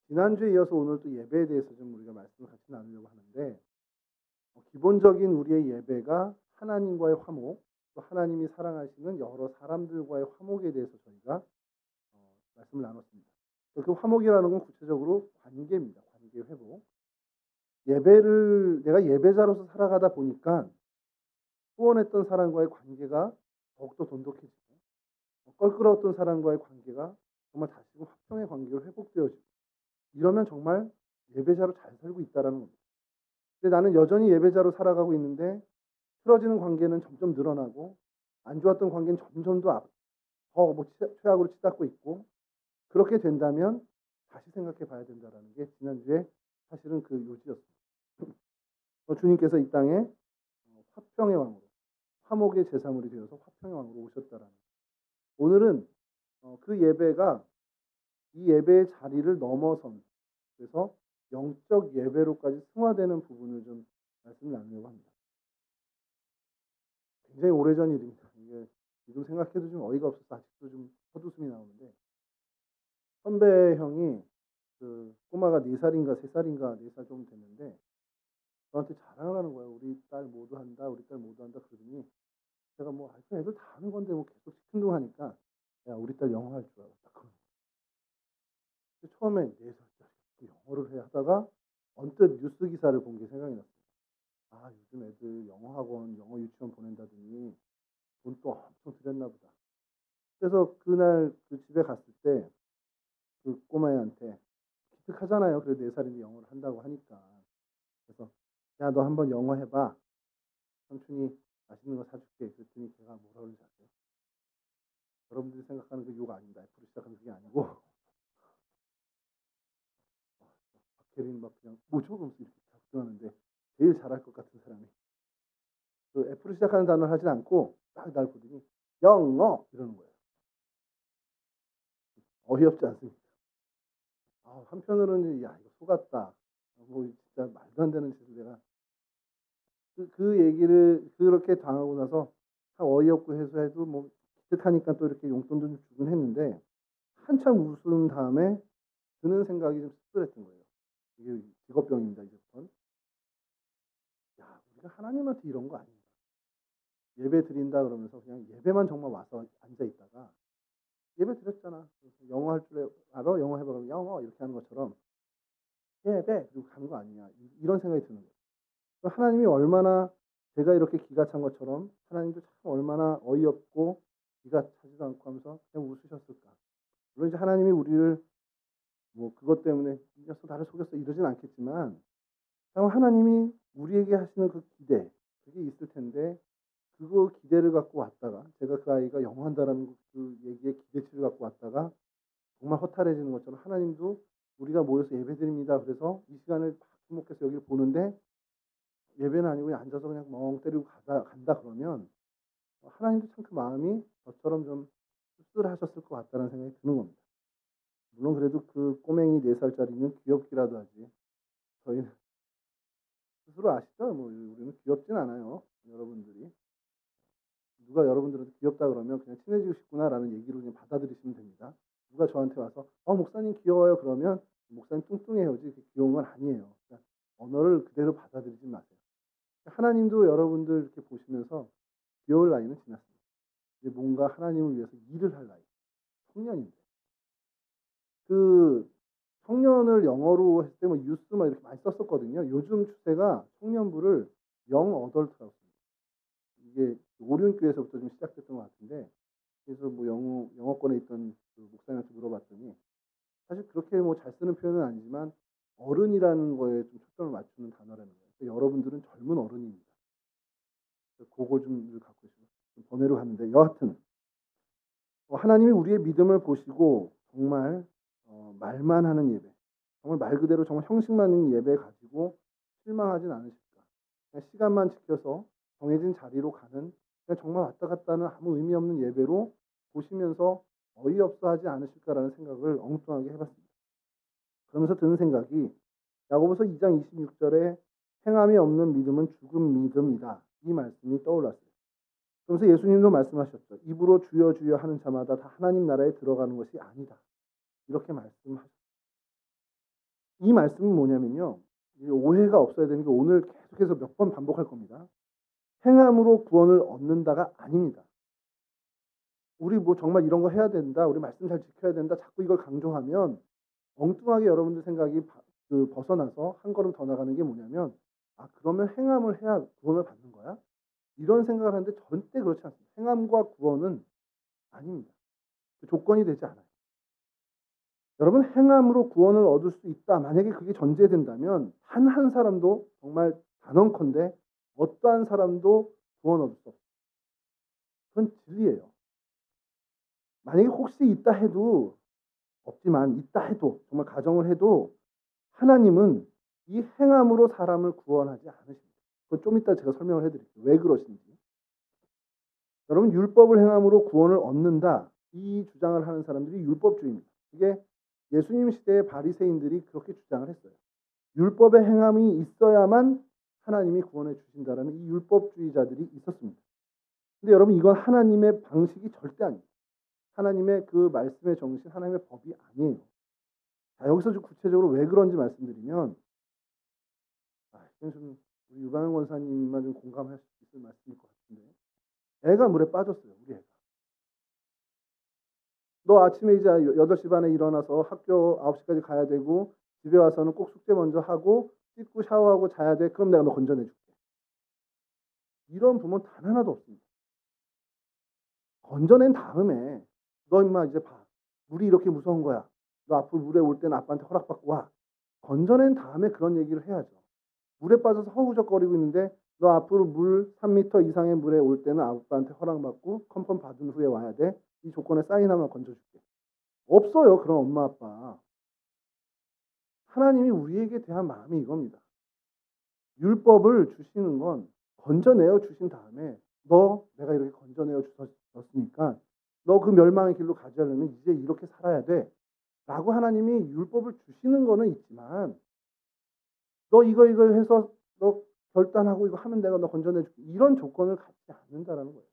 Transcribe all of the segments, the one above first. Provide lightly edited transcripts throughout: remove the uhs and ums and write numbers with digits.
지난주에 이어서 오늘 또 예배에 대해서 좀 우리가 말씀을 같이 나누려고 하는데 기본적인 우리의 예배가 하나님과의 화목, 또 하나님이 사랑하시는 여러 사람들과의 화목에 대해서 저희가 말씀을 나눴습니다. 그 화목이라는 건 구체적으로 관계입니다. 관계 회복. 예배를 내가 예배자로서 살아가다 보니까 소원했던 사람과의 관계가 더욱더 돈독해지고 껄끄러웠던 사람과의 관계가 정말 다시금 화평의 관계로 회복되어지고 이러면 정말 예배자로 잘 살고 있다라는 겁니다. 근데 나는 여전히 예배자로 살아가고 있는데 틀어지는 관계는 점점 늘어나고 안 좋았던 관계는 점점 더뭐 최악으로 치닫고 있고 그렇게 된다면 다시 생각해 봐야 된다라는 게 지난주에 사실은 그 요지였습니다. 주님께서 이 땅에 화평의 왕으로 화목의 제사물이 되어서 화평의 왕으로 오셨다라는 오늘은 그 예배가 이 예배의 자리를 넘어선 그래서 영적 예배로까지 승화되는 부분을 좀 말씀을 나누려고 합니다. 굉장히 오래전 일입니다. 이게 지금 생각해도 좀 어이가 없어서 아직도 좀 헛웃음이 나오는데 선배 형이 그 꼬마가 4살인가 3살인가 4살 정도 됐는데 저한테 자랑을 하는 거예요. 우리 딸 모두 한다. 우리 딸 모두 한다. 그러더니 제가 뭐 애들 다 하는 건데 뭐 계속 시큰둥하니까 야 우리 딸 영어 할 줄 알아. 딱 그러는 거예요. 처음에 4살짜리 영어를 해 하다가 언뜻 뉴스 기사를 본 게 생각이 났어요. 아 요즘 애들 영어 학원, 영어 유치원 보낸다더니 돈 또 엄청 들였나 보다. 그래서 그날 그 집에 갔을 때 그 꼬마애한테 기특하잖아요. 그래도 4살인데 영어를 한다고 하니까. 그래서 야 너 한번 영어 해봐. 삼촌이 맛있는 거 사줄게. 그랬더니 걔가 뭐라 그러는지 아세요? 여러분들이 생각하는 그 욕 아닙니다. F로 시작하는 그게 아니고 박혜린 막 그냥 뭐죠? 그러면서 이렇게 작정하는데 제일 잘할 것 같은 사람이 그 F로 시작하는 단어를 하진 않고 딱 날 보더니 영어 이러는 거예요. 어이없지 않습니까? 한편으로는 야 이거 속았다. 뭐 진짜 말도 안 되는 짓을 내가 그 얘기를 그렇게 당하고 나서 어이없고 해서 뭐 기특하니까 또 이렇게 용돈도 좀 주긴 했는데 한참 웃은 다음에 드는 생각이 좀 씁쓸했던 거예요. 이게 직업병입니다 이제부터는. 야 우리가 하나님한테 이런 거 아닌가. 예배 드린다 그러면서 그냥 예배만 정말 와서 앉아 있다가 예배 드렸잖아. 그래서 영어 할 줄 알아? 영어 해봐. 그러면 영어 이렇게 하는 것처럼 예배 그리고 가는 거 아니냐. 이런 생각이 드는 거예요. 하나님이 얼마나 제가 이렇게 기가 찬 것처럼 하나님도 참 얼마나 어이없고 기가 차지도 않고 하면서 그냥 웃으셨을까. 물론 이제 하나님이 우리를 뭐 그것 때문에 이 녀석 나를 속였어 이러진 않겠지만 하나님이 우리에게 하시는 그 기대 그게 있을 텐데 그거 기대를 갖고 왔다가 제가 그 아이가 영어 한다라는 그 얘기에 기대치를 갖고 왔다가 정말 허탈해지는 것처럼 하나님도 우리가 모여서 예배드립니다. 그래서 이 시간을 주목해서 여기를 보는데 예배는 아니고 그냥 앉아서 그냥 멍 때리고 간다 그러면 하나님도 참 그 마음이 저처럼 좀 씁쓸하셨을 것 같다는 생각이 드는 겁니다. 물론 그래도 그 꼬맹이 4살짜리는 귀엽기라도 하지. 저희는 스스로 아시죠? 뭐 우리는 귀엽진 않아요. 여러분들이. 누가 여러분들한테 귀엽다 그러면 그냥 친해지고 싶구나라는 얘기로 그냥 받아들이시면 됩니다. 누가 저한테 와서 목사님 귀여워요 그러면 목사님 뚱뚱해요지 그게 귀여운 건 아니에요. 그러니까 언어를 그대로 받아들이지 마세요. 하나님도 여러분들 이렇게 보시면서 귀여울 나이는 지났습니다. 이제 뭔가 하나님을 위해서 일을 할 나이. 청년인데. 그 청년을 영어로 했을 때 뭐 유스 막 이렇게 많이 썼었거든요. 요즘 추세가 청년부를 영 어덜트라고 씁니다. 이게 오륜교에서부터 좀 시작됐던 것 같은데 그래서 뭐 영어권에 있던 그 목사님한테 물어봤더니 사실 그렇게 뭐 잘 쓰는 표현은 아니지만 어른이라는 거에 좀 초점을 맞추는 단어라는 거예요. 그러니까 여러분들은 젊은 어른입니다. 그걸 좀 늘 갖고 있어요. 번외로 하는데 여하튼 하나님이 우리의 믿음을 보시고 정말 말만 하는 예배, 정말 말 그대로 정말 형식만 있는 예배 가지고 실망하진 않으실까. 그냥 시간만 지켜서 정해진 자리로 가는 그냥 정말 왔다 갔다 하는 아무 의미 없는 예배로 보시면서 어이없어 하지 않으실까라는 생각을 엉뚱하게 해봤습니다. 그러면서 드는 생각이 야고보서 2장 26절에 행함이 없는 믿음은 죽은 믿음이다. 이 말씀이 떠올랐어요. 그러면서 예수님도 말씀하셨죠. 입으로 주여 주여 하는 자마다 다 하나님 나라에 들어가는 것이 아니다. 이렇게 말씀하셨어요. 이 말씀은 뭐냐면요. 이 오해가 없어야 되는 게 오늘 계속해서 몇 번 반복할 겁니다. 행함으로 구원을 얻는다가 아닙니다. 우리 뭐 정말 이런 거 해야 된다. 우리 말씀 잘 지켜야 된다. 자꾸 이걸 강조하면 엉뚱하게 여러분들 생각이 벗어나서 한 걸음 더 나가는 게 뭐냐면 아 그러면 행함을 해야 구원을 받는 거야? 이런 생각을 하는데 절대 그렇지 않습니다. 행함과 구원은 아닙니다. 그 조건이 되지 않아요. 여러분 행함으로 구원을 얻을 수 있다. 만약에 그게 전제된다면 단 한 사람도 정말 단언컨대 어떠한 사람도 구원 얻을 수 없어요. 그건 진리예요. 만약에 혹시 있다 해도 없지만 있다 해도 정말 가정을 해도 하나님은 이 행함으로 사람을 구원하지 않으십니다. 그건 좀 이따 제가 설명을 해드릴게요. 왜 그러신지. 여러분 율법을 행함으로 구원을 얻는다. 이 주장을 하는 사람들이 율법주의입니다. 이게 예수님 시대의 바리새인들이 그렇게 주장을 했어요. 율법의 행함이 있어야만 하나님이 구원해 주신다라는 이 율법주의자들이 있었습니다. 근데 여러분 이건 하나님의 방식이 절대 아닙니다. 하나님의 그 말씀의 정신, 하나님의 법이 아니에요. 자, 여기서 좀 구체적으로 왜 그런지 말씀드리면, 이건 좀 우리 유방현 권사님만 좀 공감할 수 있을 말씀일 것 같은데, 애가 물에 빠졌어요, 우리 애가. 너 아침에 이제 8시 반에 일어나서 학교 9시까지 가야 되고, 집에 와서는 꼭 숙제 먼저 하고, 씻고 샤워하고 자야 돼. 그럼 내가 너 건져내 줄게. 이런 부모는 단 하나도 없습니다. 건져낸 다음에, 너 임마 이제 봐. 물이 이렇게 무서운 거야. 너 앞으로 물에 올 때는 아빠한테 허락받고 와. 건져낸 다음에 그런 얘기를 해야죠. 물에 빠져서 허우적거리고 있는데 너 앞으로 물 3m 이상의 물에 올 때는 아빠한테 허락받고 컨펌 받은 후에 와야 돼. 이 조건에 사인하면 건져줄게. 없어요. 그런 엄마 아빠. 하나님이 우리에게 대한 마음이 이겁니다. 율법을 주시는 건 건져내어 주신 다음에 너 내가 이렇게 건져내어 주셨으니까 너 그 멸망의 길로 가지 않으면 이제 이렇게 살아야 돼. 라고 하나님이 율법을 주시는 거는 있지만 너 이거 해서 너 결단하고 이거 하면 내가 너 건져내 줄게. 이런 조건을 갖지 않는다라는 거예요.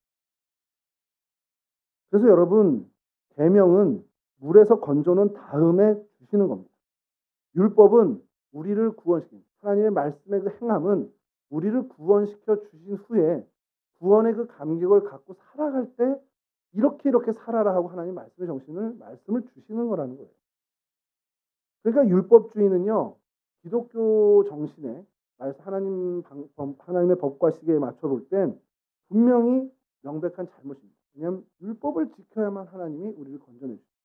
그래서 여러분 계명은 물에서 건져놓은 다음에 주시는 겁니다. 율법은 우리를 구원시킵니다. 하나님의 말씀의 그 행함은 우리를 구원시켜 주신 후에 구원의 그 감격을 갖고 살아갈 때 이렇게 살아라 하고 하나님 말씀의 말씀을 주시는 거라는 거예요. 그러니까 율법주의는요. 기독교 정신에 하나님의 법과 시계에 맞춰 볼 땐 분명히 명백한 잘못입니다. 왜냐하면 율법을 지켜야만 하나님이 우리를 건져내 주십니다.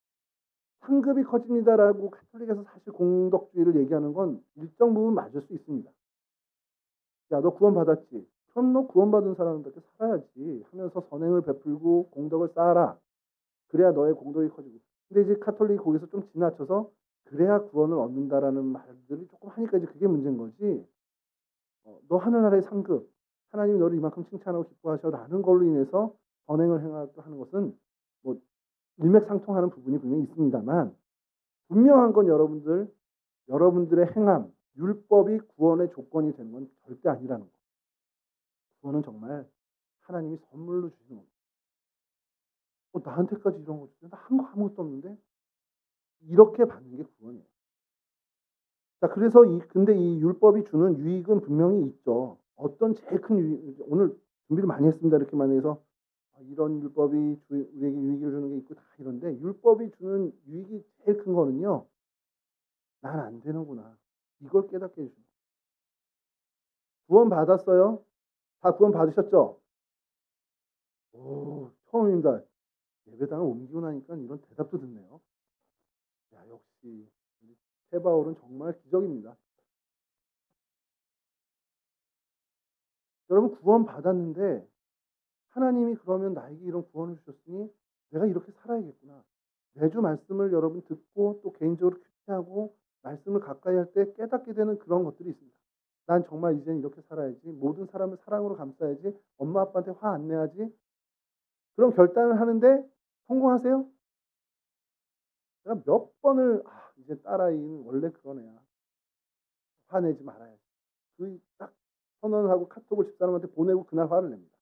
상급이 커집니다라고 가톨릭에서 사실 공덕주의를 얘기하는 건 일정 부분 맞을 수 있습니다. 야, 너 구원받았지? 그럼 너 구원받은 사람답게 살아야지 하면서 선행을 베풀고 공덕을 쌓아라. 그래야 너의 공덕이 커지고. 근데 이제 카톨릭이 거기서 좀 지나쳐서 그래야 구원을 얻는다라는 말들이 조금 하니까 이제 그게 문제인 거지. 너 하늘나라의 상급, 하나님이 너를 이만큼 칭찬하고 기뻐하셔라는 걸로 인해서 선행을 하는 것은 뭐 일맥상통하는 부분이 분명히 있습니다만 분명한 건 여러분들의 행함, 율법이 구원의 조건이 되는 건 절대 아니라는 거. 구원은 정말 하나님이 선물로 주시는 겁니다. 나한테까지 이런 거 주세요. 나 한 거 아무것도 없는데 이렇게 받는 게 구원이에요. 자, 그래서 근데 이 율법이 주는 유익은 분명히 있죠. 어떤 제일 큰 유익, 오늘 준비를 많이 했습니다. 이렇게 많이 해서 이런 율법이 우리에게 유익을 주는 게 있고 다 이런데 율법이 주는 유익이 제일 큰 거는요. 난 안 되는구나. 이걸 깨닫게 해줍니다. 구원 받았어요? 다 구원 받으셨죠? 오, 처음입니다. 예배당을 옮기고 나니까 이런 대답도 듣네요. 야, 역시 세바울은 정말 기적입니다. 여러분 구원 받았는데 하나님이 그러면 나에게 이런 구원을 주셨으니 내가 이렇게 살아야겠구나. 매주 말씀을 여러분 듣고 또 개인적으로 큐티하고 말씀을 가까이 할 때 깨닫게 되는 그런 것들이 있습니다. 난 정말 이제는 이렇게 살아야지. 모든 사람을 사랑으로 감싸야지. 엄마 아빠한테 화 안 내야지. 그런 결단을 하는데 성공하세요? 제가 몇 번을 이제 딸아이는 원래 그런 애야. 화내지 말아야지. 그 딱 선언을 하고 카톡을 집사람한테 보내고 그날 화를 냅니다.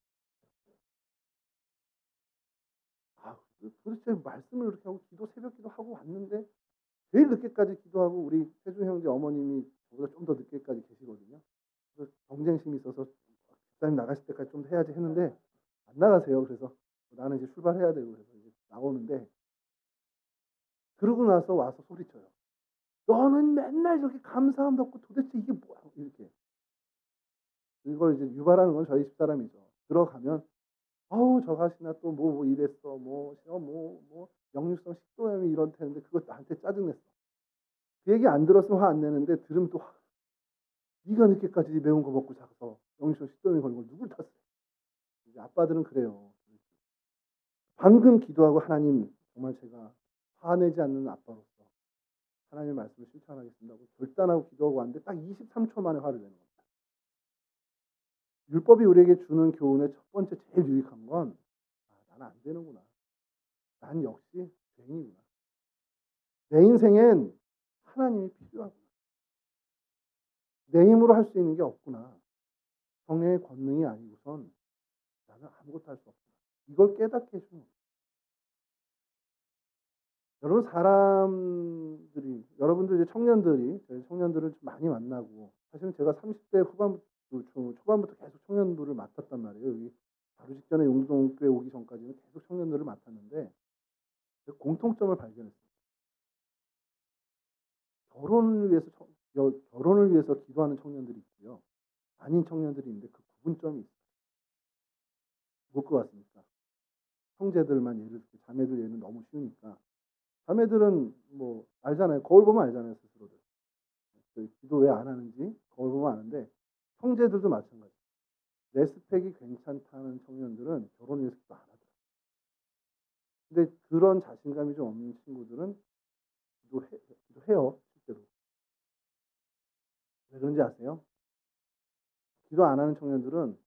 도대체 말씀을 이렇게 하고 새벽 기도 하고 왔는데 제일 늦게까지 기도하고 우리 태준 형제 어머님이 저보다 좀 더 늦게까지 계시거든요. 그래서 경쟁심이 있어서 집사님 나가실 때까지 좀 해야지 했는데 안 나가세요. 그래서 나는 이제 출발해야 되고 그래서 이제 나오는데 그러고 나서 와서 소리쳐요. "너는 맨날 이렇게 감사함도 없고 도대체 이게 뭐야?" 이렇게. 이걸 이제 유발하는 건 저희 집사람이죠. 들어가면 "아우 저 가시나 또 뭐 이랬어. 뭐 역류성 식도염이 이렇다는데 그거 나한테 짜증 냈어." 그 얘기 안 들었으면 화 안 내는데 들으면 또 화 "네가 늦게까지 매운 거 먹고 자서 역류성 식도염이 걸린 걸 누굴 탓해." 이제 아빠들은 그래요. 방금 기도하고 "하나님 정말 제가 화내지 않는 아빠로서 하나님의 말씀을 실천하겠습니다."고 결단하고 기도하고 왔는데 딱 23초 만에 화를 내는 겁니다. 율법이 우리에게 주는 교훈의 첫 번째 제일 유익한 건 '아 나는 안 되는구나. 난 역시 죄인이구나. 내 인생엔 하나님이 필요하구나. 내 힘으로 할 수 있는 게 없구나. 성령의 권능이 아니고선 나는 아무것도 할 수 없구나.' 이걸 깨닫게 해 주는 거예요. 여러분 사람들이 여러분들 이제 청년들이 저희 청년들을 좀 많이 만나고 사실은 제가 30대 후반부터 초반부터 계속 청년부를 맡았단 말이에요. 여기 바로 직전에 용동교회 오기 전까지는 계속 청년들을 맡았는데 그 공통점을 발견했어요. 결혼을 위해서 결혼을 위해서 기도하는 청년들이 있고요. 아닌 청년들이 있는데 그 구분점이 있어요. 뭘 것 같습니까? 형제들만 예를 들어 자매들 예는 너무 쉬우니까 자매들은 뭐 알잖아요. 거울 보면 알잖아요, 스스로들. 그 기도 왜 안 하는지 거울 보면 아는데 형제들도 마찬가지예요. 내 스펙이 괜찮다는 청년들은 결혼 위해서 기도 안 하더라고요. 근데 그런 자신감이 좀 없는 친구들은 기도해요, 실제로. 왜 그런지 아세요? 기도 안 하는 청년들은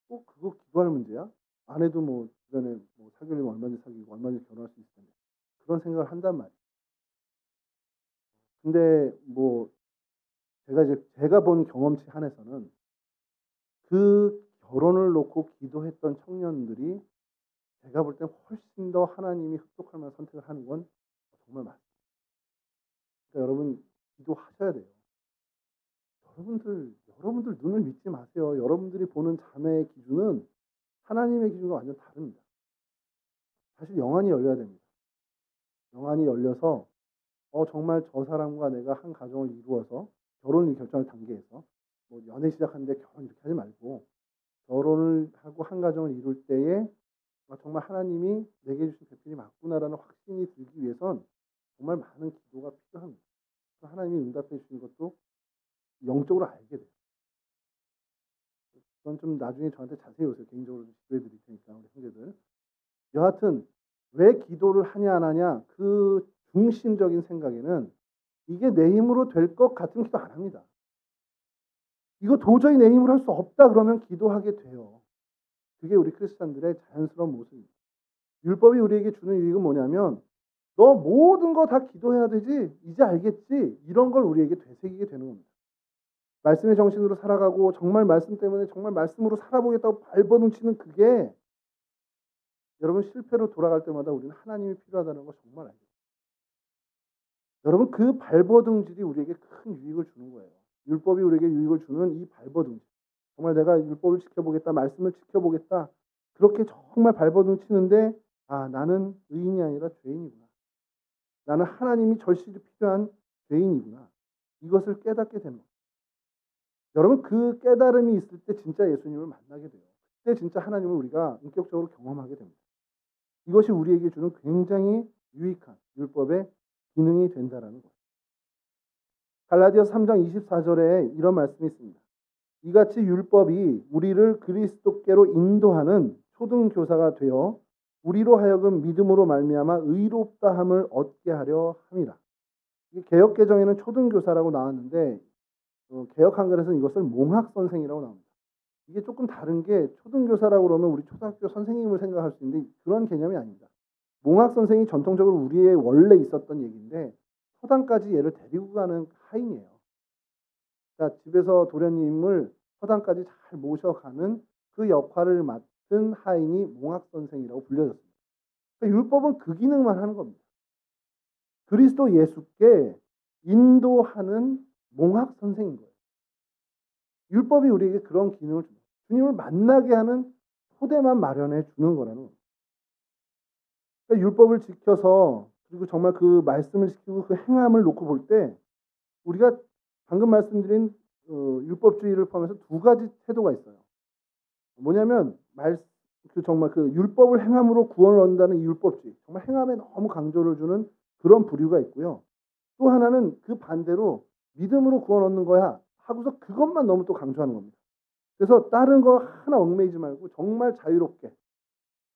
꼭 그거 기도할 문제야? 안 해도 뭐 주변에 뭐 사귀려면 얼마든지 사귀고 얼마든지 결혼할 수 있을 텐데. 그런 생각을 한단 말이에요. 근데 뭐 제가 본 경험치 한에서는 그 결혼을 놓고 기도했던 청년들이 제가 볼 때 훨씬 더 하나님이 흡족할 만한 선택을 하는 건 정말 맞습니다. 그러니까 여러분 기도하셔야 돼요. 여러분들 눈을 믿지 마세요. 여러분들이 보는 자매의 기준은 하나님의 기준과 완전 다릅니다. 사실 영안이 열려야 됩니다. 영안이 열려서 정말 저 사람과 내가 한 가정을 이루어서 결혼을 결정할 단계에서 뭐 연애 시작하는데 결혼 이렇게 하지 말고 결혼을 하고 한 가정을 이룰 때에 정말 하나님이 내게 주신 배필이 맞구나라는 확신이 들기 위해선 정말 많은 기도가 필요합니다. 하나님이 응답해 주시는 것도 영적으로 알게 돼요. 그건 좀 나중에 저한테 자세히 오세요. 개인적으로 좀 지도해 드릴 테니까 우리 형제들. 여하튼 왜 기도를 하냐 안 하냐 그 중심적인 생각에는 이게 내 힘으로 될 것 같으면 기도 안 합니다. 이거 도저히 내 힘으로 할 수 없다 그러면 기도하게 돼요. 그게 우리 크리스찬들의 자연스러운 모습입니다. 율법이 우리에게 주는 유익은 뭐냐면 너 모든 거 다 기도해야 되지 이제 알겠지 이런 걸 우리에게 되새기게 되는 겁니다. 말씀의 정신으로 살아가고 정말 말씀 때문에 정말 말씀으로 살아보겠다고 발버둥치는 그게 여러분 실패로 돌아갈 때마다 우리는 하나님이 필요하다는 걸 정말 알죠. 여러분 그 발버둥질이 우리에게 큰 유익을 주는 거예요. 율법이 우리에게 유익을 주는 이 발버둥질. 정말 내가 율법을 지켜보겠다, 말씀을 지켜보겠다. 그렇게 정말 발버둥치는데 나는 의인이 아니라 죄인이구나. 나는 하나님이 절실히 필요한 죄인이구나. 이것을 깨닫게 되는 거예요. 여러분 그 깨달음이 있을 때 진짜 예수님을 만나게 돼요. 그때 진짜 하나님을 우리가 인격적으로 경험하게 됩니다. 이것이 우리에게 주는 굉장히 유익한 율법의 기능이 된다라는 거예요. 갈라디아서 3장 24절에 이런 말씀이 있습니다. 이같이 율법이 우리를 그리스도께로 인도하는 초등교사가 되어 우리로 하여금 믿음으로 말미암아 의롭다함을 얻게 하려 함이라. 개역 개정에는 초등교사라고 나왔는데 개역 한글에서는 이것을 몽학 선생이라고 나옵니다. 이게 조금 다른 게 초등교사라고 그러면 우리 초등학교 선생님을 생각할 수 있는데 그런 개념이 아닙니다. 몽학 선생이 전통적으로 우리의 원래 있었던 얘기인데 서당까지 얘를 데리고 가는 하인이에요. 그러니까 집에서 도련님을 서당까지 잘 모셔가는 그 역할을 맡은 하인이 몽학 선생이라고 불려졌습니다. 그러니까 율법은 그 기능만 하는 겁니다. 그리스도 예수께 인도하는 몽학 선생인 거예요. 율법이 우리에게 그런 기능을 줍니다. 주님을 만나게 하는 토대만 마련해 주는 거라는 거예요. 그러니까 율법을 지켜서 그리고 정말 그 말씀을 지키고 그 행함을 놓고 볼 때 우리가 방금 말씀드린 율법주의를 포함해서 두 가지 태도가 있어요. 뭐냐면 정말 그 율법을 행함으로 구원을 얻는다는 이 율법주의, 정말 행함에 너무 강조를 주는 그런 부류가 있고요. 또 하나는 그 반대로 믿음으로 구원 얻는 거야 하고서 그것만 너무 또 강조하는 겁니다. 그래서 다른 거 하나 얽매이지 말고 정말 자유롭게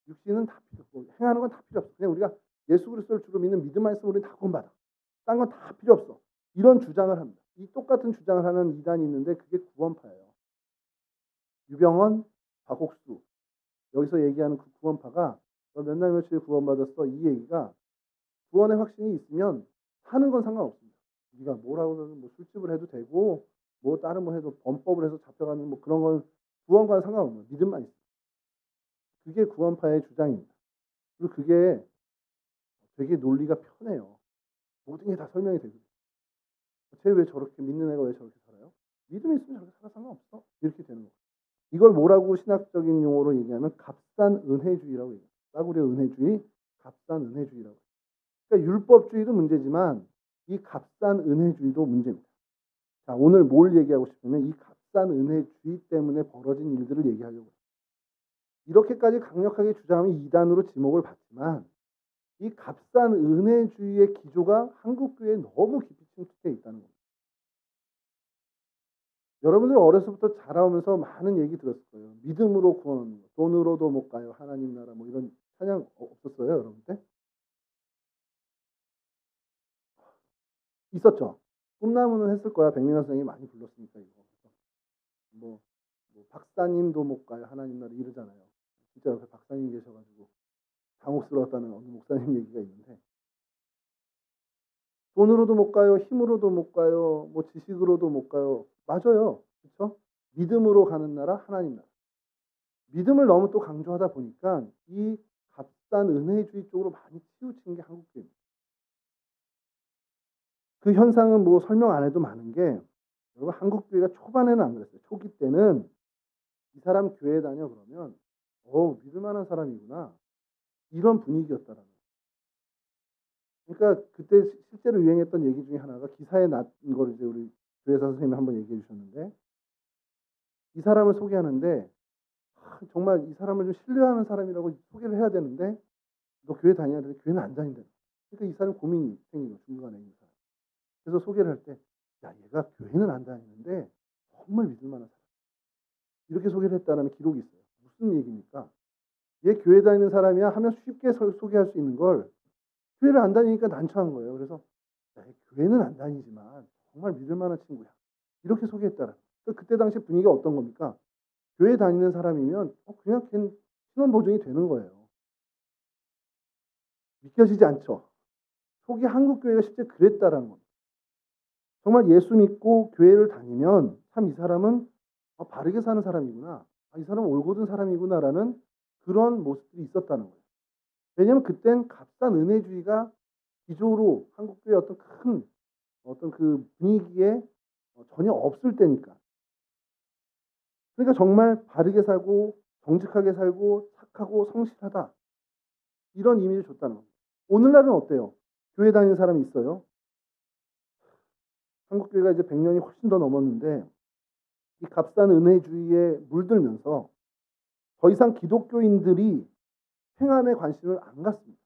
육신은 다 필요 없고 행하는 건 다 필요 없어. 그냥 우리가 예수 그리스도를 주로 믿는 믿음 말씀 우리는 다 구원받아. 딴 건 다 필요 없어. 이런 주장을 합니다. 이 똑같은 주장을 하는 이단이 있는데 그게 구원파예요. 유병헌, 박옥수 여기서 얘기하는 그 구원파가 너 몇 날 며칠에 구원받았어 이 얘기가 구원의 확신이 있으면 하는 건 상관없습니다. 네가 뭐라고 해서 뭐 술집을 해도 되고 뭐 다른 뭐 해도 범법을 해서 잡혀가는 뭐 그런 건 구원과는 상관없는 믿음만 있어요. 그게 구원파의 주장입니다. 그리고 그게 되게 논리가 편해요. 모든 게 다 설명이 되거든요. 쟤 왜 저렇게 믿는 애가 왜 저렇게 살아요? 믿음이 있으면 저렇게 살아 상관없어. 이렇게 되는 거예요. 이걸 뭐라고 신학적인 용어로 얘기하면 값싼 은혜주의라고 얘기해요. 싸구려 은혜주의, 값싼 은혜주의라고. 그러니까 율법주의도 문제지만 이 값싼 은혜주의도 문제입니다. 자, 오늘 뭘 얘기하고 싶으면 이 값싼 은혜주의 때문에 벌어진 일들을 얘기하려고 해요. 이렇게까지 강력하게 주장하면 이단으로 지목을 받지만 이 값싼 은혜주의의 기조가 한국교회에 너무 깊이 침투되어 있다는 겁니다. 여러분들 어려서부터 자라오면서 많은 얘기 들었을 거예요. 믿음으로 구원 얻는 거, 돈으로도 못 가요. 하나님 나라 뭐 이런 찬양 없었어요, 여러분들? 있었죠. 꿈나무는 했을 거야. 백민아 선생님이 많이 불렀으니까 이거. 뭐 박사님도 못 가요. 하나님 나라 이러잖아요. 진짜 옆에 박사님 계셔가지고 당혹스러웠다는 어느 목사님 얘기가 있는데 돈으로도 못 가요. 힘으로도 못 가요. 뭐 지식으로도 못 가요. 맞아요. 그렇죠? 믿음으로 가는 나라 하나님 나라. 믿음을 너무 또 강조하다 보니까 이 값싼 은혜주의 쪽으로 많이 치우친 게 한국교회입니다. 그 현상은 뭐 설명 안 해도 많은 게 여러분 한국교회가 초반에는 안 그랬어요. 초기 때는 이 사람 교회 다녀 그러면 믿을 만한 사람이구나. 이런 분위기였다라는 거예요. 그러니까 그때 실제로 유행했던 얘기 중에 하나가 기사에 났던 걸 이제 우리 교회사 선생님이 한번 얘기해 주셨는데 이 사람을 소개하는데 정말 이 사람을 좀 신뢰하는 사람이라고 소개를 해야 되는데 너 교회 다녀야 되는데 교회는 안 다닌다. 그러니까 이 사람 고민이 생긴 거예요. 중간에 있는 사람. 그래서 소개를 할 때 야 얘가 교회는 안 다니는데 정말 믿을 만한 사람. 이렇게 소개를 했다는 기록이 있어요. 무슨 얘기입니까? 얘 교회 다니는 사람이야 하면 쉽게 소개할 수 있는 걸 교회를 안 다니니까 난처한 거예요. 그래서 야, 교회는 안 다니지만 정말 믿을 만한 친구야. 이렇게 소개했다라. 그러니까 그때 당시 분위기가 어떤 겁니까? 교회 다니는 사람이면 그냥 걔는 신원 보증이 되는 거예요. 믿겨지지 않죠. 속이 한국 교회가 실제 그랬다라는 겁니다. 정말 예수 믿고 교회를 다니면 참 이 사람은 바르게 사는 사람이구나. 이 사람은 올곧은 사람이구나라는 그런 모습들이 있었다는 거예요. 왜냐하면 그땐 값싼 은혜주의가 기조로 한국교회 어떤 그 분위기에 전혀 없을 때니까. 그러니까 정말 바르게 살고 정직하게 살고 착하고 성실하다. 이런 이미지를 줬다는 겁니다. 오늘날은 어때요? 교회 다니는 사람이 있어요. 한국교회가 이제 100년이 훨씬 더 넘었는데 이 값싼 은혜주의에 물들면서 더 이상 기독교인들이 행함에 관심을 안 갖습니다.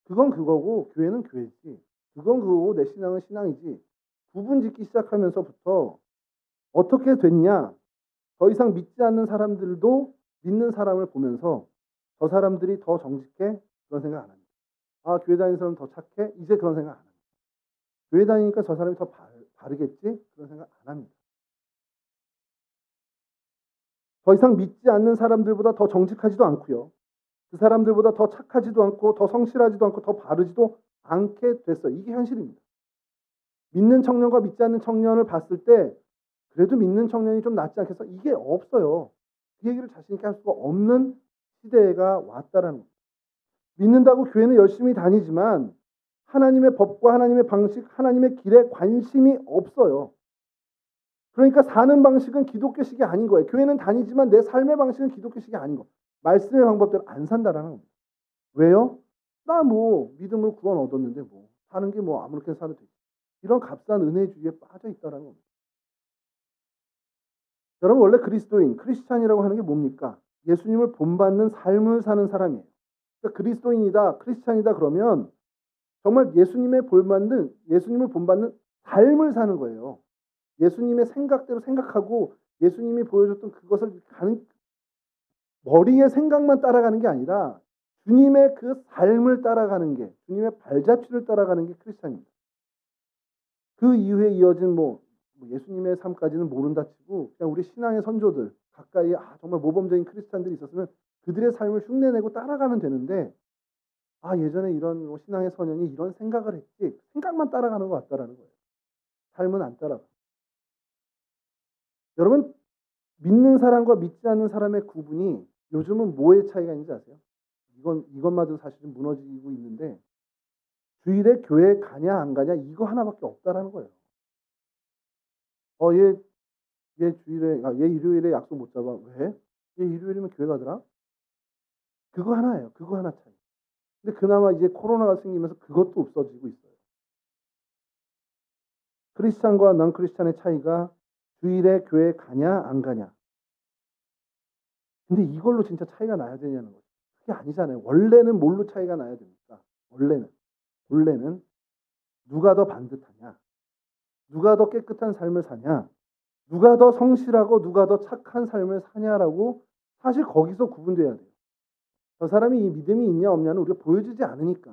그건 그거고 교회는 교회지. 그건 그거고 내 신앙은 신앙이지. 구분 짓기 시작하면서부터 어떻게 됐냐? 더 이상 믿지 않는 사람들도 믿는 사람을 보면서 저 사람들이 더 정직해? 그런 생각 안 합니다. 교회 다니는 사람 더 착해? 이제 그런 생각 안 합니다. 교회 다니니까 저 사람이 더 바르겠지? 그런 생각 안 합니다. 더 이상 믿지 않는 사람들보다 더 정직하지도 않고요. 그 사람들보다 더 착하지도 않고 더 성실하지도 않고 더 바르지도 않게 됐어요. 이게 현실입니다. 믿는 청년과 믿지 않는 청년을 봤을 때 그래도 믿는 청년이 좀 낫지 않겠어? 이게 없어요. 그 얘기를 자신 있게 할 수가 없는 시대가 왔다라는 겁니다. 믿는다고 교회는 열심히 다니지만 하나님의 법과 하나님의 방식, 하나님의 길에 관심이 없어요. 그러니까 사는 방식은 기독교식이 아닌 거예요. 교회는 다니지만 내 삶의 방식은 기독교식이 아닌 거. 말씀의 방법대로 안 산다라는 겁니다. 왜요? 나 뭐 믿음을 구원 얻었는데 뭐 사는 게 뭐 아무렇게나 살아도 되지. 이런 값싼 은혜주의에 빠져 있다라는 겁니다. 여러분 원래 그리스도인, 크리스찬이라고 하는 게 뭡니까? 예수님을 본받는 삶을 사는 사람이에요. 그러니까 그리스도인이다, 크리스찬이다 그러면 정말 예수님을 본받는 삶을 사는 거예요. 예수님의 생각대로 생각하고 예수님이 보여줬던 그것을 머리의 생각만 따라가는 게 아니라 주님의 그 삶을 따라가는 게, 주님의 발자취를 따라가는 게 크리스찬입니다. 그 이후에 이어진 예수님의 삶까지는 모른다 치고 그냥 우리 신앙의 선조들 가까이 정말 모범적인 크리스찬들이 있었으면 그들의 삶을 흉내내고 따라가면 되는데 예전에 이런 신앙의 선현이 이런 생각을 했지 생각만 따라가는 것 같다라는 거예요. 삶은 안 따라가. 여러분 믿는 사람과 믿지 않는 사람의 구분이 요즘은 뭐의 차이가 있는지 아세요? 이것마저 사실은 무너지고 있는데 주일에 교회 가냐 안 가냐 이거 하나밖에 없다라는 거예요. 얘 일요일에 약속 못 잡아. 왜? 얘 일요일이면 교회 가더라? 그거 하나예요. 그거 하나 차이. 근데 그나마 이제 코로나가 생기면서 그것도 없어지고 있어요. 크리스찬과 넌 크리스찬의 차이가 주일에 교회 가냐 안 가냐. 근데 이걸로 진짜 차이가 나야 되냐는 거죠. 그게 아니잖아요. 원래는 뭘로 차이가 나야 됩니까? 원래는 누가 더 반듯하냐? 누가 더 깨끗한 삶을 사냐? 누가 더 성실하고 누가 더 착한 삶을 사냐라고 사실 거기서 구분돼야 돼요. 저 사람이 이 믿음이 있냐 없냐는 우리가 보여주지 않으니까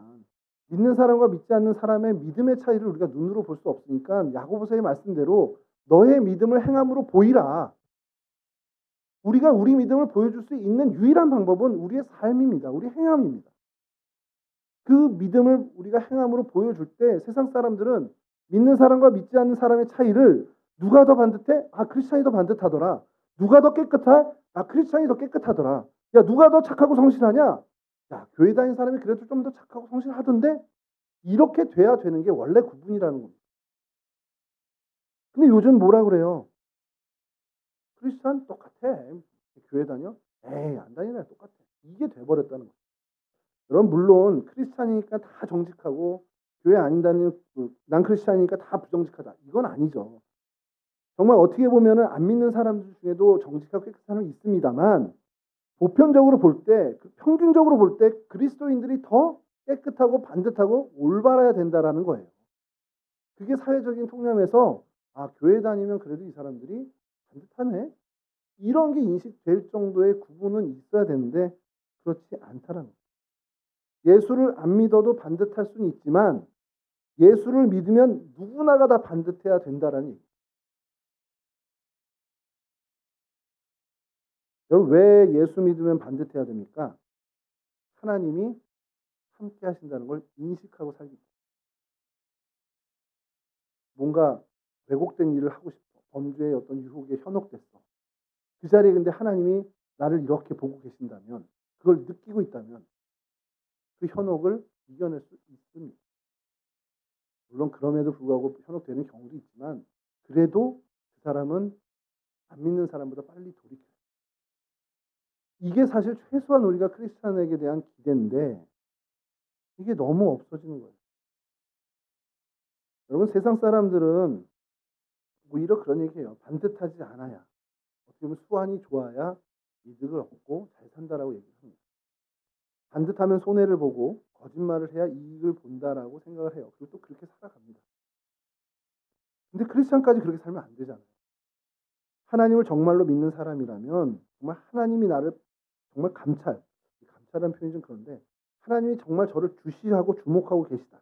믿는 사람과 믿지 않는 사람의 믿음의 차이를 우리가 눈으로 볼 수 없으니까 야고보서의 말씀대로 너의 믿음을 행함으로 보이라. 우리가 우리 믿음을 보여줄 수 있는 유일한 방법은 우리의 삶입니다. 우리 행함입니다. 그 믿음을 우리가 행함으로 보여줄 때 세상 사람들은 믿는 사람과 믿지 않는 사람의 차이를 누가 더 반듯해? 크리스찬이 더 반듯하더라. 누가 더 깨끗해? 크리스찬이 더 깨끗하더라. 야, 누가 더 착하고 성실하냐? 야, 교회 다니는 사람이 그래도 좀 더 착하고 성실하던데? 이렇게 돼야 되는 게 원래 구분이라는 겁니다. 근데 요즘 뭐라 그래요? 크리스찬 똑같아. 교회 다녀? 에이, 안 다니네. 똑같아. 이게 돼버렸다는 거예요. 여러분, 물론 크리스찬이니까 다 정직하고 교회 아닌다는 난 크리스찬이니까 다 부정직하다. 이건 아니죠. 정말 어떻게 보면은 안 믿는 사람들 중에도 정직하고 깨끗한 사람이 있습니다만 보편적으로 볼 때, 평균적으로 볼 때 그리스도인들이 더 깨끗하고 반듯하고 올바라야 된다라는 거예요. 그게 사회적인 통념에서 교회 다니면 그래도 이 사람들이 반듯하네. 이런 게 인식될 정도의 구분은 있어야 되는데 그렇지 않다라는 거예요. 예수를 안 믿어도 반듯할 수는 있지만 예수를 믿으면 누구나가 다 반듯해야 된다라는 얘기예요. 여러분 왜 예수 믿으면 반듯해야 됩니까? 하나님이 함께 하신다는 걸 인식하고 살기. 뭔가 왜곡된 일을 하고 싶어. 범죄의 어떤 유혹에 현혹됐어. 그 자리에 근데 하나님이 나를 이렇게 보고 계신다면 그걸 느끼고 있다면 그 현혹을 이겨낼 수 있습니다. 물론 그럼에도 불구하고 현혹되는 경우도 있지만 그래도 그 사람은 안 믿는 사람보다 빨리 돌이켜요. 이게 사실 최소한 우리가 크리스찬에게 대한 기대인데 이게 너무 없어지는 거예요. 여러분 세상 사람들은 오히려 그런 얘기해요. 반듯하지 않아야 어떻게 보면 수완이 좋아야 이득을 얻고 잘 산다라고 얘기합니다. 반듯하면 손해를 보고 거짓말을 해야 이익을 본다라고 생각을 해요. 그리고 또 그렇게 살아갑니다. 근데 크리스찬까지 그렇게 살면 안 되잖아요. 하나님을 정말로 믿는 사람이라면 정말 하나님이 나를 정말 감찰하는 표현이 좀 그런데 하나님이 정말 저를 주시하고 주목하고 계시다.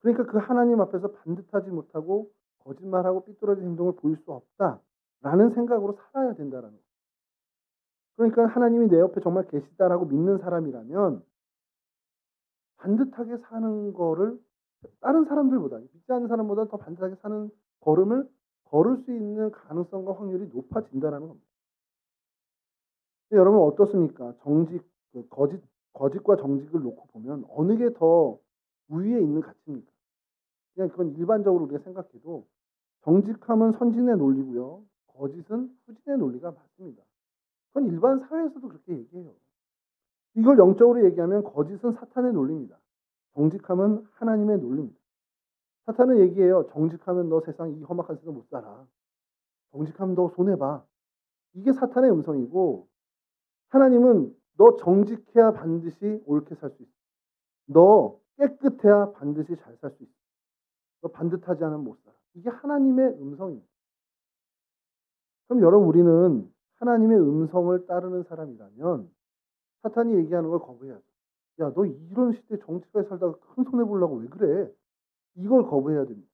그러니까 그 하나님 앞에서 반듯하지 못하고 거짓말하고 삐뚤어진 행동을 보일 수 없다라는 생각으로 살아야 된다라는 거예요. 그러니까 하나님이 내 옆에 정말 계시다라고 믿는 사람이라면 반듯하게 사는 거를 다른 사람들보다 믿지 않는 사람보다 더 반듯하게 사는 걸음을 걸을 수 있는 가능성과 확률이 높아진다라는 겁니다. 여러분 어떻습니까? 거짓과 정직을 놓고 보면 어느 게 더 우위에 있는 가치입니까? 그냥 그건 일반적으로 우리가 생각해도 정직함은 선진의 논리고요. 거짓은 후진의 논리가 맞습니다. 그건 일반 사회에서도 그렇게 얘기해요. 이걸 영적으로 얘기하면 거짓은 사탄의 논리입니다. 정직함은 하나님의 논리입니다. 사탄은 얘기해요. 정직하면 너 세상 이 험악한 세상 못 살아. 정직하면 너 손해봐. 이게 사탄의 음성이고 하나님은 너 정직해야 반드시 옳게 살 수 있어. 너 깨끗해야 반드시 잘 살 수 있어. 너 반듯하지 않으면 못 살아. 이게 하나님의 음성입니다. 그럼 여러분 우리는 하나님의 음성을 따르는 사람이라면 사탄이 얘기하는 걸 거부해야죠. 야, 너 이런 시대에 정직하게 살다가 큰 손해 보려고 왜 그래? 이걸 거부해야 됩니다.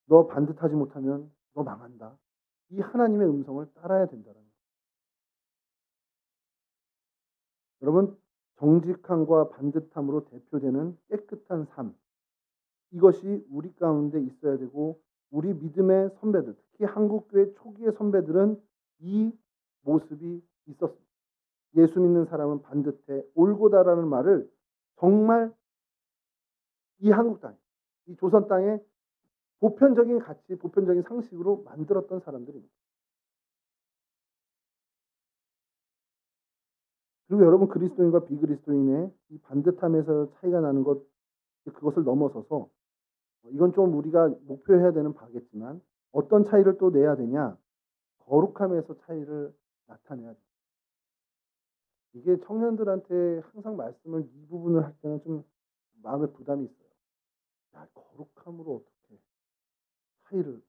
너 반듯하지 못하면 너 망한다. 이 하나님의 음성을 따라야 된다는 거예요. 여러분, 정직함과 반듯함으로 대표되는 깨끗한 삶. 이것이 우리 가운데 있어야 되고 우리 믿음의 선배들, 특히 한국교회 초기의 선배들은 이 모습이 있었습니다. 예수 믿는 사람은 반듯해 옳고다라는 말을 정말 이 한국 땅, 이 조선 땅에 보편적인 가치, 보편적인 상식으로 만들었던 사람들입니다. 그리고 여러분 그리스도인과 비그리스도인의 이 반듯함에서 차이가 나는 것, 그것을 넘어서서 이건 좀 우리가 목표해야 되는 바겠지만 어떤 차이를 또 내야 되냐? 거룩함에서 차이를 나타내야 돼. 이게 청년들한테 항상 말씀을 이 부분을 할 때는 좀 마음에 부담이 있어요. 야, 거룩함으로 어떻게 차이를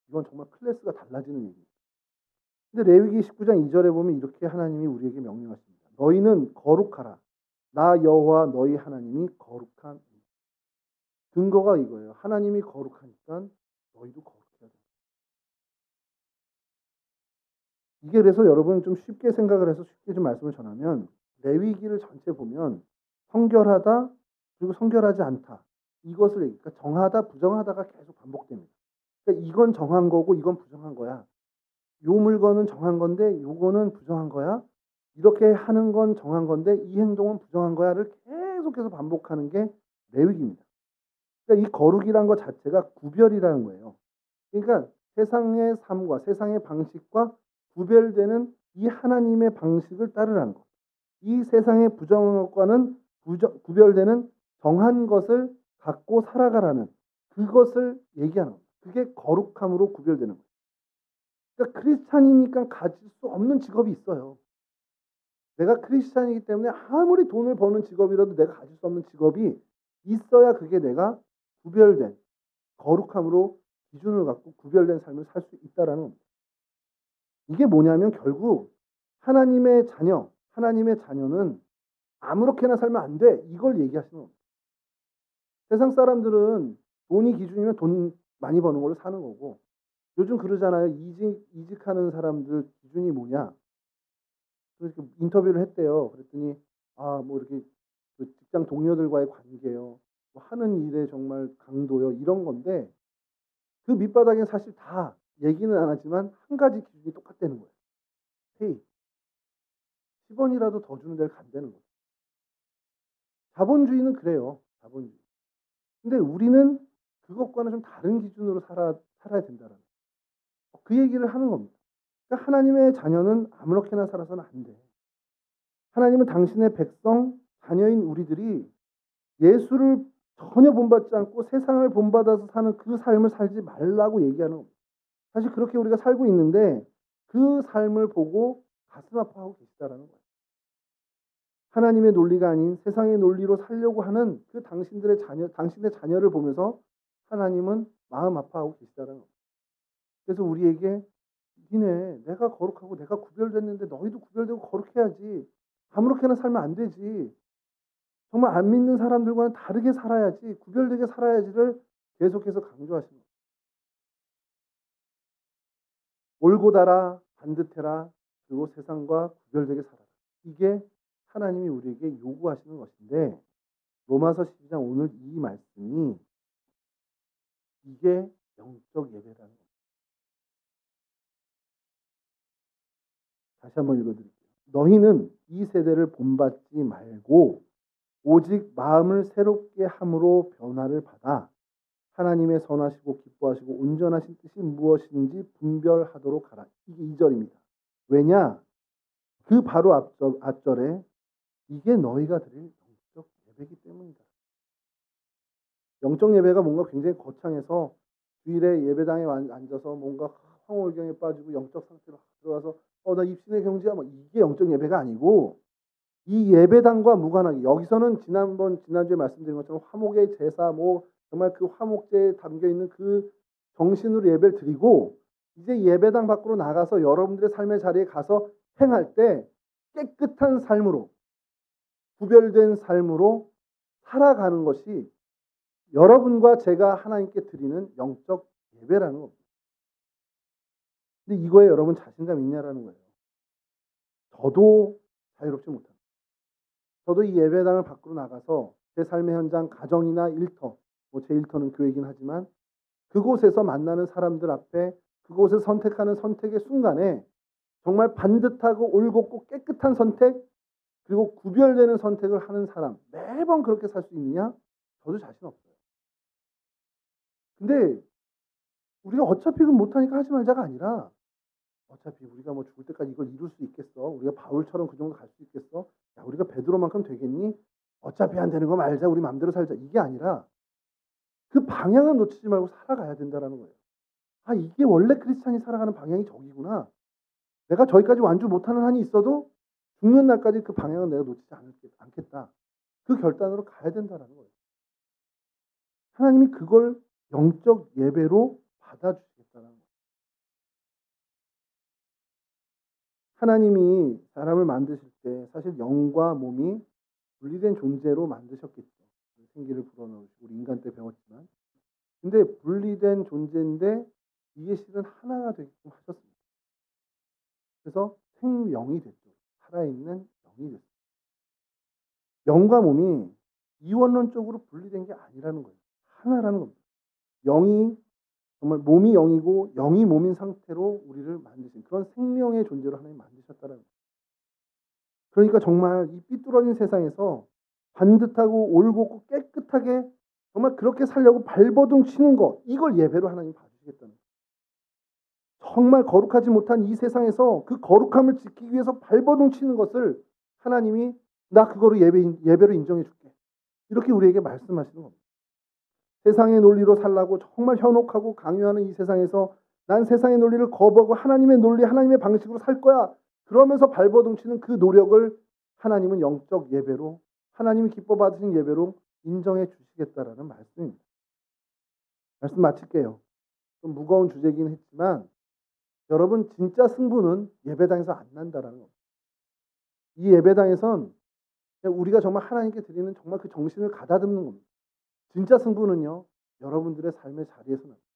이건 정말 클래스가 달라지는 얘기예요. 근데 레위기 19장 2절에 보면 이렇게 하나님이 우리에게 명령하십니다. 너희는 거룩하라. 나 여호와 너희 하나님이 거룩한 근거가 이거예요. 하나님이 거룩하니까 너희도 거룩해야 돼. 이게 그래서 여러분 좀 쉽게 생각을 해서 쉽게 좀 말씀을 전하면 레위기를 전체 보면 성결하다 그리고 성결하지 않다. 이것을 그러니까 정하다 부정하다가 계속 반복됩니다. 그러니까 이건 정한 거고 이건 부정한 거야. 요 물건은 정한 건데 요거는 부정한 거야. 이렇게 하는 건 정한 건데 이 행동은 부정한 거야를 계속해서 반복하는 게 레위기입니다. 그러니까 이 거룩이란 것 자체가 구별이라는 거예요. 그러니까 세상의 삶과 세상의 방식과 구별되는 이 하나님의 방식을 따르라는 것. 이 세상의 부정한 것과는 구별되는 정한 것을 갖고 살아가라는 그것을 얘기하는 것. 그게 거룩함으로 구별되는 거예요. 그러니까 크리스찬이니까 가질 수 없는 직업이 있어요. 내가 크리스찬이기 때문에 아무리 돈을 버는 직업이라도 내가 가질 수 없는 직업이 있어야 그게 내가 구별된 거룩함으로 기준을 갖고 구별된 삶을 살 수 있다라는 겁니다. 이게 뭐냐면 결국 하나님의 자녀는 아무렇게나 살면 안 돼. 이걸 얘기하시는 겁니다. 세상 사람들은 돈이 기준이면 돈 많이 버는 걸로 사는 거고 요즘 그러잖아요. 이직하는 사람들 기준이 뭐냐. 그래서 인터뷰를 했대요. 그랬더니 뭐 이렇게 그 직장 동료들과의 관계요. 뭐 하는 일에 정말 강도요. 이런 건데 그 밑바닥엔 사실 다 얘기는 안 하지만 한 가지 기준이 똑같다는 거예요. 페이. 10원이라도 더 주는 데를 간다는 거예요. 자본주의는 그래요. 자본주의. 근데 우리는 그것과는 좀 다른 기준으로 살아야 된다는 거예요. 그 얘기를 하는 겁니다. 그러니까 하나님의 자녀는 아무렇게나 살아서는 안 돼. 하나님은 당신의 백성, 자녀인 우리들이 예수를 전혀 본받지 않고 세상을 본받아서 사는 그 삶을 살지 말라고 얘기하는 겁니다. 사실 그렇게 우리가 살고 있는데 그 삶을 보고 가슴 아파하고 계시다라는 거예요. 하나님의 논리가 아닌 세상의 논리로 살려고 하는 그 당신의 자녀를 보면서 하나님은 마음 아파하고 계시다는 거예요. 그래서 우리에게 니네 내가 거룩하고 내가 구별됐는데 너희도 구별되고 거룩해야지. 아무렇게나 살면 안 되지. 정말 안 믿는 사람들과는 다르게 살아야지. 구별되게 살아야지를 계속해서 강조하시는 거예요. 올고다라 반듯해라 그리고 세상과 구별되게 살아라. 이게 하나님이 우리에게 요구하시는 것인데 로마서 12장 오늘 이 말씀이 이게 영적 예배라는 겁니다. 다시 한번 읽어드릴게요. 너희는 이 세대를 본받지 말고 오직 마음을 새롭게 함으로 변화를 받아 하나님의 선하시고 기뻐하시고 온전하신 뜻이 무엇인지 분별하도록 하라. 이게 2절입니다. 왜냐? 그 바로 앞절에 이게 너희가 드릴 영적 예배이기 때문이다. 영적 예배가 뭔가 굉장히 거창해서 주일에 예배당에 앉아서 뭔가 황홀경에 빠지고 영적 상태로 들어가서 나 입신의 경지야 뭐 이게 영적 예배가 아니고 이 예배당과 무관하게 여기서는 지난주에 말씀드린 것처럼 화목의 제사 뭐 정말 그 화목제에 담겨 있는 그 정신으로 예배를 드리고 이제 예배당 밖으로 나가서 여러분들의 삶의 자리에 가서 행할 때 깨끗한 삶으로 구별된 삶으로 살아가는 것이 여러분과 제가 하나님께 드리는 영적 예배라는 겁니다. 근데 이거에 여러분 자신감 있냐라는 거예요. 저도 자유롭지 못합니다. 저도 이 예배당을 밖으로 나가서 제 삶의 현장, 가정이나 일터, 제 일터는 교회이긴 하지만 그곳에서 만나는 사람들 앞에 그곳에서 선택하는 선택의 순간에 정말 반듯하고 올곧고 깨끗한 선택 그리고 구별되는 선택을 하는 사람 매번 그렇게 살 수 있느냐? 저도 자신 없어요. 근데 우리가 어차피 그 못하니까 하지 말자가 아니라 어차피 우리가 뭐 죽을 때까지 이걸 이룰 수 있겠어? 우리가 바울처럼 그 정도 갈 수 있겠어? 야, 우리가 베드로만큼 되겠니? 어차피 안 되는 거 말자. 우리 마음대로 살자. 이게 아니라 그 방향은 놓치지 말고 살아가야 된다는 거예요. 아, 이게 원래 크리스찬이 살아가는 방향이 저기구나. 내가 저기까지 완주 못하는 한이 있어도 죽는 날까지 그 방향은 내가 놓치지 않겠다. 그 결단으로 가야 된다는 거예요. 하나님이 그걸 영적 예배로 받아주시겠다는 거예요. 하나님이 사람을 만드실 때 사실 영과 몸이 분리된 존재로 만드셨겠죠. 생기를 불어넣으시고 우리 인간 때 배웠지만. 근데 분리된 존재인데 이게 실은 하나가 되게끔 하셨습니다. 그래서 생명이 됐죠. 살아있는 영이 됐어요. 영과 몸이 이원론적으로 분리된 게 아니라는 거예요. 하나라는 겁니다. 영이 정말 몸이 영이고 영이 몸인 상태로 우리를 만드신 그런 생명의 존재로 하나님 만드셨다는 거예요. 그러니까 정말 이 삐뚤어진 세상에서 반듯하고 올곧고 깨끗하게 정말 그렇게 살려고 발버둥 치는 것 이걸 예배로 하나님 봐주시겠다는 거예요. 정말 거룩하지 못한 이 세상에서 그 거룩함을 지키기 위해서 발버둥 치는 것을 하나님이 나 그거로 예배로 인정해 줄게. 이렇게 우리에게 말씀하시는 겁니다. 세상의 논리로 살라고 정말 현혹하고 강요하는 이 세상에서 난 세상의 논리를 거부하고 하나님의 논리, 하나님의 방식으로 살 거야. 그러면서 발버둥 치는 그 노력을 하나님은 영적 예배로 하나님이 기뻐 받으신 예배로 인정해 주시겠다라는 말씀입니다. 말씀 마칠게요. 좀 무거운 주제이긴 했지만 여러분 진짜 승부는 예배당에서 안 난다라는 겁니다. 이 예배당에선 우리가 정말 하나님께 드리는 정말 그 정신을 가다듬는 겁니다. 진짜 승부는요. 여러분들의 삶의 자리에서 납니다.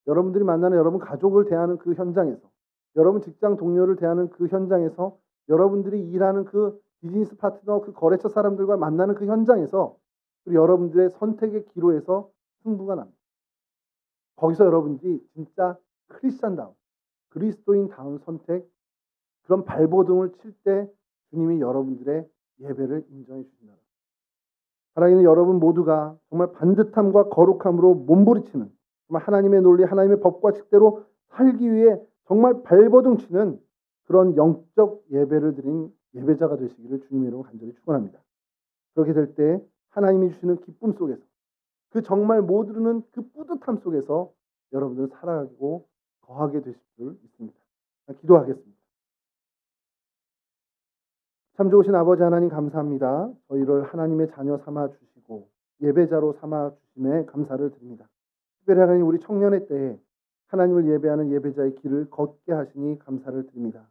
여러분들이 만나는 여러분 가족을 대하는 그 현장에서 여러분 직장 동료를 대하는 그 현장에서 여러분들이 일하는 그 비즈니스 파트너 그 거래처 사람들과 만나는 그 현장에서 그리고 여러분들의 선택의 기로에서 승부가 납니다. 거기서 여러분들이 진짜 크리스찬다운 그리스도인다운 선택 그런 발버둥을 칠 때 주님이 여러분들의 예배를 인정해 주신다. 하나님은 여러분 모두가 정말 반듯함과 거룩함으로 몸부리치는 정말 하나님의 논리, 하나님의 법과 식대로 살기 위해 정말 발버둥 치는 그런 영적 예배를 드린 예배자가 되시기를 주님의 이름으로 간절히 축원합니다. 그렇게 될 때 하나님이 주시는 기쁨 속에서 그 정말 모르는 그 뿌듯함 속에서 여러분들은 살아가고 거하게 되실 줄 믿습니다. 기도하겠습니다. 참 좋으신 아버지 하나님 감사합니다. 저희를 하나님의 자녀 삼아 주시고 예배자로 삼아 주심에 감사를 드립니다. 특별히 하나님 우리 청년의 때에 하나님을 예배하는 예배자의 길을 걷게 하시니 감사를 드립니다.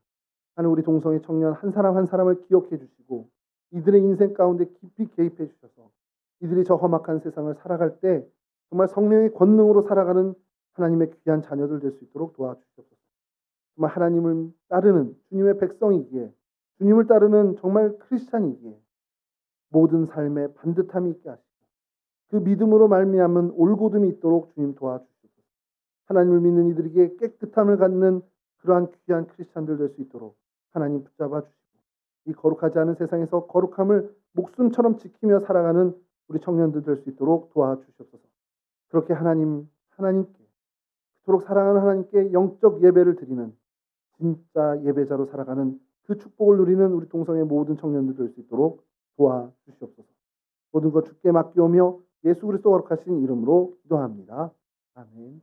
하나님 우리 동성애 청년 한 사람 한 사람을 기억해 주시고 이들의 인생 가운데 깊이 개입해 주셔서 이들이 저 험악한 세상을 살아갈 때 정말 성령의 권능으로 살아가는 하나님의 귀한 자녀들 될 수 있도록 도와주시옵소서. 정말 하나님을 따르는 주님의 백성이기에 주님을 따르는 정말 크리스찬이기에 모든 삶에 반듯함이 있게 하시고 그 믿음으로 말미암은 올곧음이 있도록 주님 도와주시옵소서. 하나님을 믿는 이들에게 깨끗함을 갖는 그러한 귀한 크리스찬들 될 수 있도록 하나님 붙잡아 주시고 이 거룩하지 않은 세상에서 거룩함을 목숨처럼 지키며 살아가는 우리 청년들 될 수 있도록 도와주시옵소서. 그렇게 하나님께 그토록 사랑하는 하나님께 영적 예배를 드리는 진짜 예배자로 살아가는 그 축복을 누리는 우리 동성의 모든 청년들 될 수 있도록 도와주시옵소서. 모든 것 주께 맡기오며 예수 그리스도 거룩하신 이름으로 기도합니다. 아멘.